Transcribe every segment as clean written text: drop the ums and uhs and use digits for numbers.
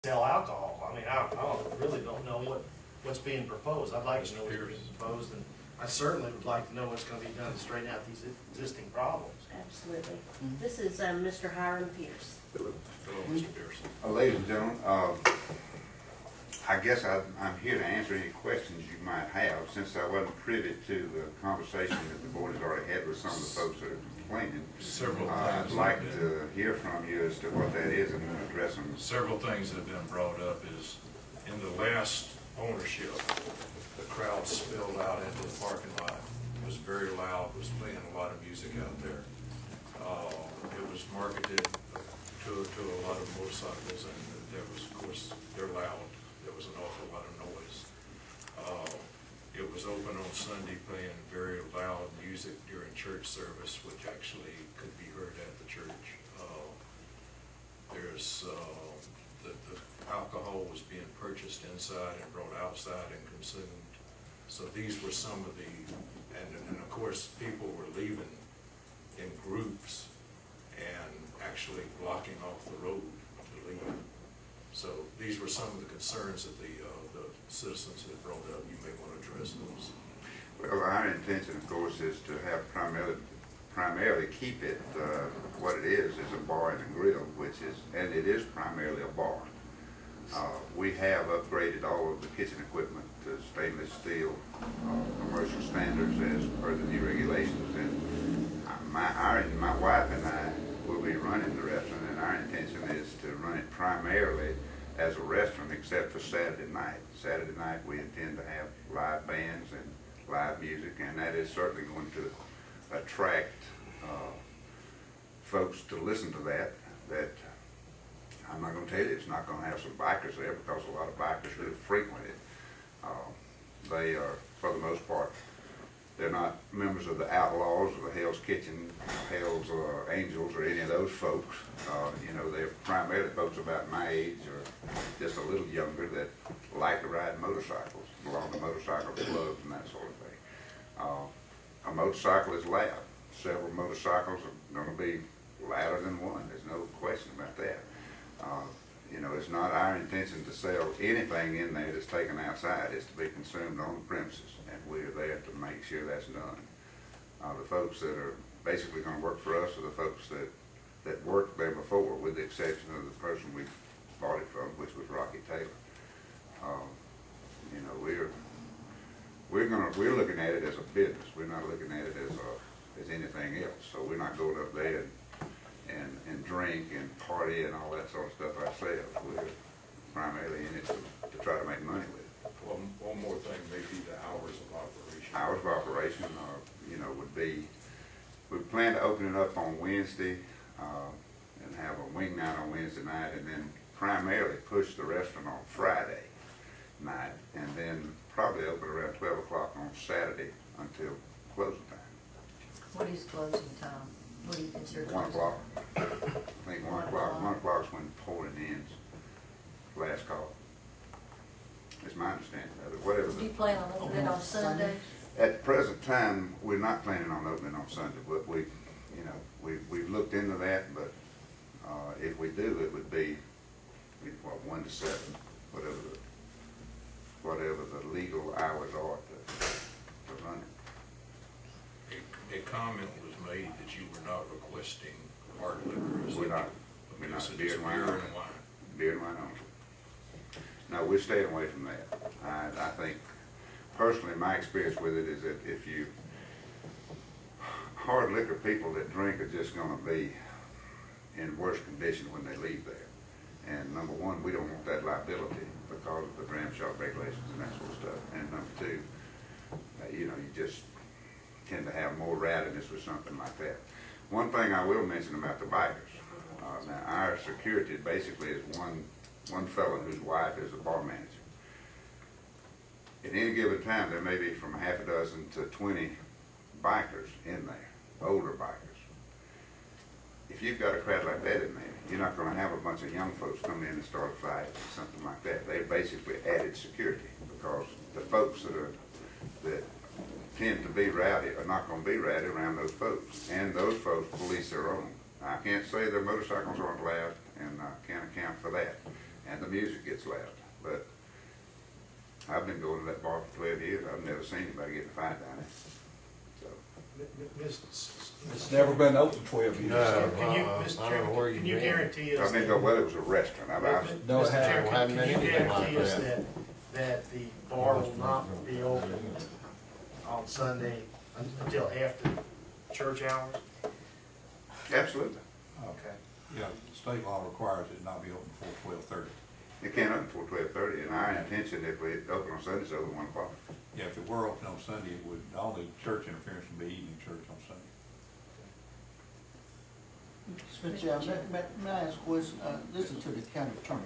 sell alcohol. I mean, I really don't know what's being proposed. I'd like to know what's being proposed, and I certainly would like to know what's going to be done to straighten out these existing problems. Absolutely. This is Mr. Hiram Pierce. Hello, Mr. Pierce. Ladies and gentlemen, I guess I'm here to answer any questions you might have. Since I wasn't privy to the conversation that the board has already had with some of the folks that are complaining, I'd like to hear from you as to what that is and then address them. Several things that have been brought up is, in the last ownership, the crowd spilled out into the parking lot. It was very loud, was playing a lot of music out there. It was marketed to a lot of motorcycles, and there was, of course, they're loud. There was an awful lot of noise. It was open on Sunday, playing very loud music during church service, which actually could be heard at the church. There's the alcohol was being purchased inside and brought outside and consumed. So these were some of the, and of course people were leaving in groups and actually blocking off the road to leave. So these were some of the concerns that the citizens had brought up. You may want to address those. Well, our intention, of course, is to have primarily keep it what it is a bar and a grill, and it is primarily a bar. We have upgraded all of the kitchen equipment to stainless steel commercial standards as per the new regulations, and my wife and I will be running the restaurant, and our intention is to run it primarily as a restaurant except for Saturday night. Saturday night we intend to have live bands and live music, and that is certainly going to attract folks to listen to that. I'm not going to tell you it's not going to have some bikers there, because a lot of bikers do frequent it. They are, for the most part, they're not members of the Outlaws or the Hell's Kitchen, Hell's Angels, or any of those folks. You know, they're primarily folks about my age or just a little younger that like to ride motorcycles, belong to motorcycle clubs and that sort of thing. A motorcycle is loud. Several motorcycles are going to be louder than one. There's no question about that. You know, it's not our intention to sell anything in there that's taken outside. It's to be consumed on the premises, and we're there to make sure that's done. The folks that are basically going to work for us are the folks that worked there before, with the exception of the person we bought it from, which was Rocky Taylor. You know, we're looking at it as a business. We're not looking at it as anything else. So we're not going up there and drink and party and all that sort of stuff ourselves. We're primarily in it to try to make money with it. One more thing, maybe the hours of operation. Hours of operation, you know, would be, we plan to open it up on Wednesday and have a wing night on Wednesday night, and then primarily push the restaurant on Friday night, and then probably open around 12 o'clock on Saturday until closing time. What is closing time? What do you consider 1 o'clock. I think 1 o'clock. 1 o'clock is when pouring ends. Last call. It's my understanding of it. Whatever. Do you plan on opening on Sunday? At the present time, we're not planning on opening on Sunday, but we've we've looked into that. But if we do, it would be 1 to 7, whatever the legal hours are to run it. A comment was made that you were not requesting hard liquor. We're not. We're not. Beer and wine. Beer and wine only. No, we're staying away from that. I think, personally, my experience with it is that if you, hard liquor people that drink are just going to be in worse condition when they leave there. And number one, we don't want that liability because of the dram shop regulations and that sort of stuff. And number two, you know, you just tend to have more rowdiness with something like that. One thing I will mention about the bikers. Now, our security basically is one fellow whose wife is a bar manager. At any given time, there may be from half a dozen to 20 bikers in there, older bikers. If you've got a crowd like that in there, you're not going to have a bunch of young folks come in and start a fight or something like that. They basically added security because the folks that tend to be rowdy are not going to be rowdy around those folks, and those folks police their own. I can't say their motorcycles aren't loud, and I can't account for that. and the music gets loud. But I've been going to that bar for 12 years, I've never seen anybody get in a fight down there. So, It's never been open 12 years. No. Can you, I Mr. don't know Chairman, where can you you been. guarantee I us? mean, that- well, it was a restaurant, No, it Mr. Chairman, hadn't can you been anything guarantee like us that. that the bar will not be open on Sunday until after church hours? absolutely. Okay. Yeah, state law requires it not be open before 12:30. It can't open before 12:30, and our intention, if we open on Sundays, over 1 o'clock. Yeah, if it were open on Sunday, it would, the only church interference would be evening church on Sunday. Mr. Chairman, may I ask a question, listen to the county attorney.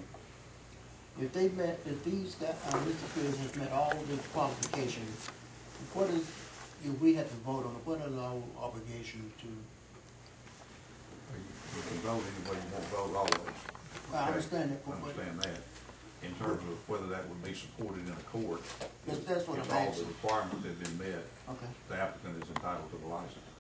If they met, if these guys, Mr. Pierce has met all the qualifications, what is, if we had to vote on it, what is our obligation to, You can vote any way you want to vote always. I understand that, I but understand that. In terms of whether that would be supported in a court, that's what if I'm all the asking. requirements have been met,